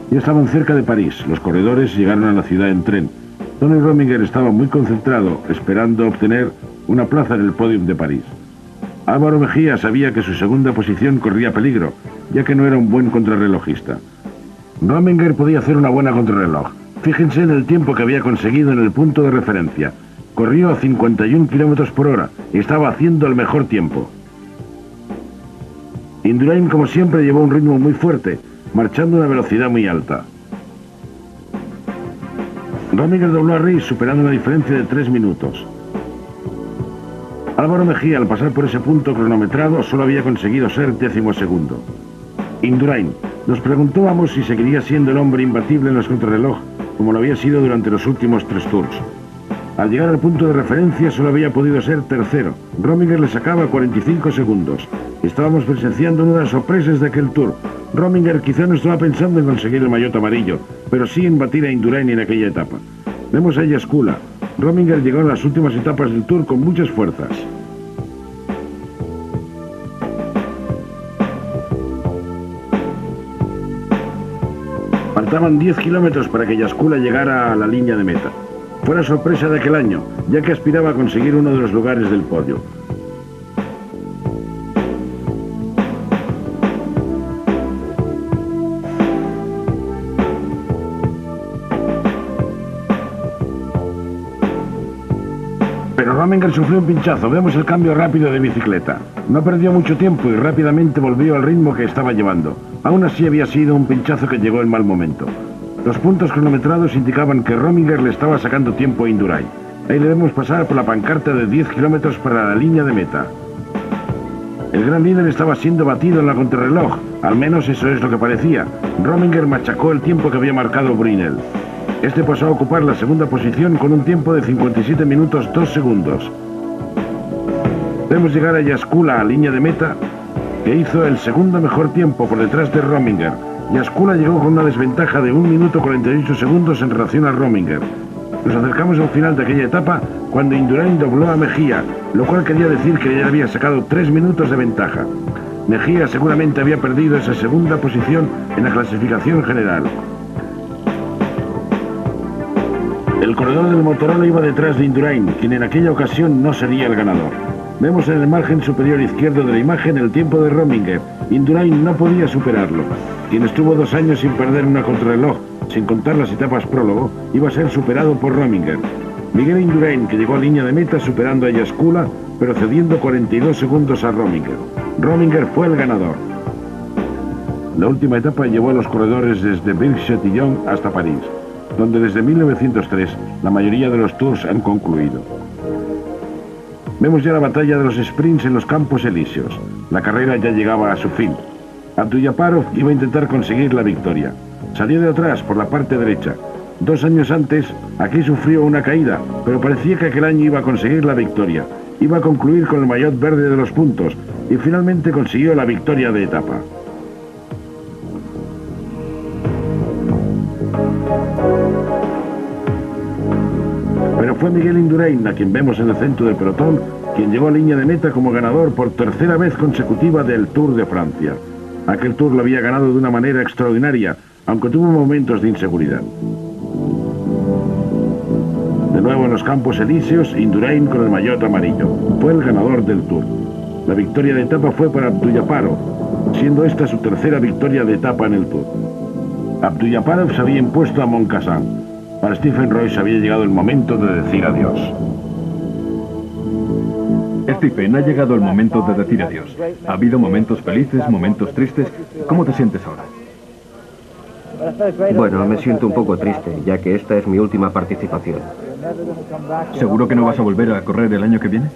Ya estaban cerca de París. Los corredores llegaron a la ciudad en tren. Tony Rominger estaba muy concentrado, esperando obtener una plaza en el podium de París. Álvaro Mejía sabía que su segunda posición corría peligro, ya que no era un buen contrarrelojista. Rominger podía hacer una buena contrarreloj. Fíjense en el tiempo que había conseguido en el punto de referencia. Corrió a 51 kilómetros por hora y estaba haciendo el mejor tiempo. Indurain, como siempre, llevó un ritmo muy fuerte, marchando a una velocidad muy alta. Rominger dobló a Rhys, superando una diferencia de 3 minutos. Álvaro Mejía, al pasar por ese punto cronometrado, solo había conseguido ser 12º. Indurain. Nos preguntábamos si seguiría siendo el hombre imbatible en los contrarreloj, como lo había sido durante los últimos 3 tours. Al llegar al punto de referencia solo había podido ser tercero. Rominger le sacaba 45 segundos. Estábamos presenciando una de las sorpresas de aquel Tour. Rominger quizá no estaba pensando en conseguir el maillot amarillo, pero sí en batir a Indurain en aquella etapa. Vemos a Yascula. Rominger llegó en las últimas etapas del Tour con muchas fuerzas. Faltaban 10 kilómetros para que Yascula llegara a la línea de meta. Fue la sorpresa de aquel año, ya que aspiraba a conseguir uno de los lugares del podio. Pero Rominger sufrió un pinchazo. Vemos el cambio rápido de bicicleta. No perdió mucho tiempo y rápidamente volvió al ritmo que estaba llevando. Aún así había sido un pinchazo que llegó en mal momento. Los puntos cronometrados indicaban que Rominger le estaba sacando tiempo a Indurain. Ahí le vemos pasar por la pancarta de 10 kilómetros para la línea de meta. El gran líder estaba siendo batido en la contrarreloj, al menos eso es lo que parecía. Rominger machacó el tiempo que había marcado Brunel. Este pasó a ocupar la segunda posición con un tiempo de 57 minutos 2 segundos. Vemos llegar a Yascula a línea de meta, que hizo el segundo mejor tiempo por detrás de Rominger. Yascula llegó con una desventaja de 1 minuto 48 segundos en relación a Rominger. Nos acercamos al final de aquella etapa cuando Indurain dobló a Mejía, lo cual quería decir que ya había sacado 3 minutos de ventaja. Mejía seguramente había perdido esa segunda posición en la clasificación general. El corredor del Motorola iba detrás de Indurain, quien en aquella ocasión no sería el ganador. Vemos en el margen superior izquierdo de la imagen el tiempo de Rominger. Indurain no podía superarlo. Quien estuvo 2 años sin perder una contrarreloj, sin contar las etapas prólogo, iba a ser superado por Rominger. Miguel Indurain, que llegó a línea de meta superando a Yascula, pero cediendo 42 segundos a Rominger. Rominger fue el ganador. La última etapa llevó a los corredores desde Vieux-Châtillon hasta París, donde desde 1903 la mayoría de los tours han concluido. Vemos ya la batalla de los sprints en los Campos Elíseos. La carrera ya llegaba a su fin. Abdullaparov iba a intentar conseguir la victoria. Salió de atrás por la parte derecha. 2 años antes, aquí sufrió una caída, pero parecía que aquel año iba a conseguir la victoria. Iba a concluir con el maillot verde de los puntos y finalmente consiguió la victoria de etapa. Pero fue Miguel Indurain, a quien vemos en el centro del pelotón, quien llegó a línea de meta como ganador por tercera vez consecutiva del Tour de Francia. Aquel Tour lo había ganado de una manera extraordinaria, aunque tuvo momentos de inseguridad. De nuevo en los Campos Elíseos, Indurain con el maillot amarillo. Fue el ganador del Tour. La victoria de etapa fue para Abdullaparov, siendo esta su tercera victoria de etapa en el Tour. Abdullaparov se había impuesto a Moncassin. Para Stephen Royce había llegado el momento de decir adiós. Stephen, ha llegado el momento de decir adiós. Ha habido momentos felices, momentos tristes. ¿Cómo te sientes ahora? Bueno, me siento un poco triste, ya que esta es mi última participación. ¿Seguro que no vas a volver a correr el año que viene?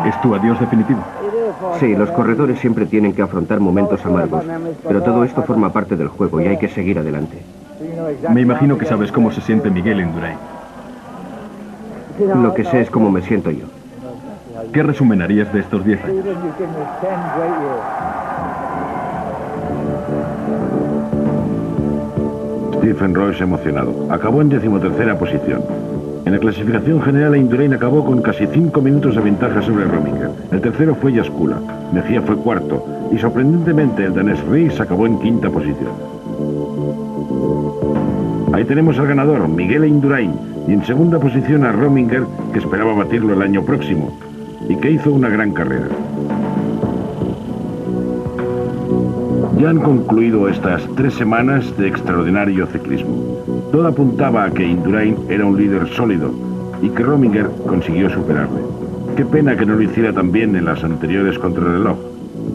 ¿Es tu adiós definitivo? Sí, los corredores siempre tienen que afrontar momentos amargos, pero todo esto forma parte del juego y hay que seguir adelante. Me imagino que sabes cómo se siente Miguel Indurain. Lo que sé es cómo me siento yo. ¿Qué resumen harías de estos 10 años? Stephen Royce emocionado. Acabó en 13ª posición. En la clasificación general, Indurain acabó con casi 5 minutos de ventaja sobre Rominger. El tercero fue Jaskula. Mejía fue cuarto. Y sorprendentemente, el danés Ries acabó en 5ª posición. Ahí tenemos al ganador, Miguel Indurain. Y en segunda posición a Rominger, que esperaba batirlo el año próximo. Y que hizo una gran carrera. Ya han concluido estas 3 semanas de extraordinario ciclismo. Todo apuntaba a que Indurain era un líder sólido y que Rominger consiguió superarle. Qué pena que no lo hiciera tan bien en las anteriores contrarreloj.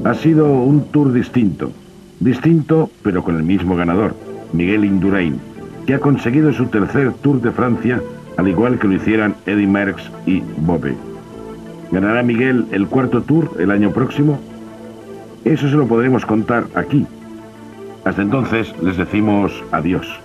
Ha sido un Tour distinto. Distinto, pero con el mismo ganador, Miguel Indurain, que ha conseguido su tercer Tour de Francia, al igual que lo hicieran Eddy Merckx y Bobet. ¿Ganará Miguel el 4º Tour el año próximo? Eso se lo podremos contar aquí. Hasta entonces les decimos adiós.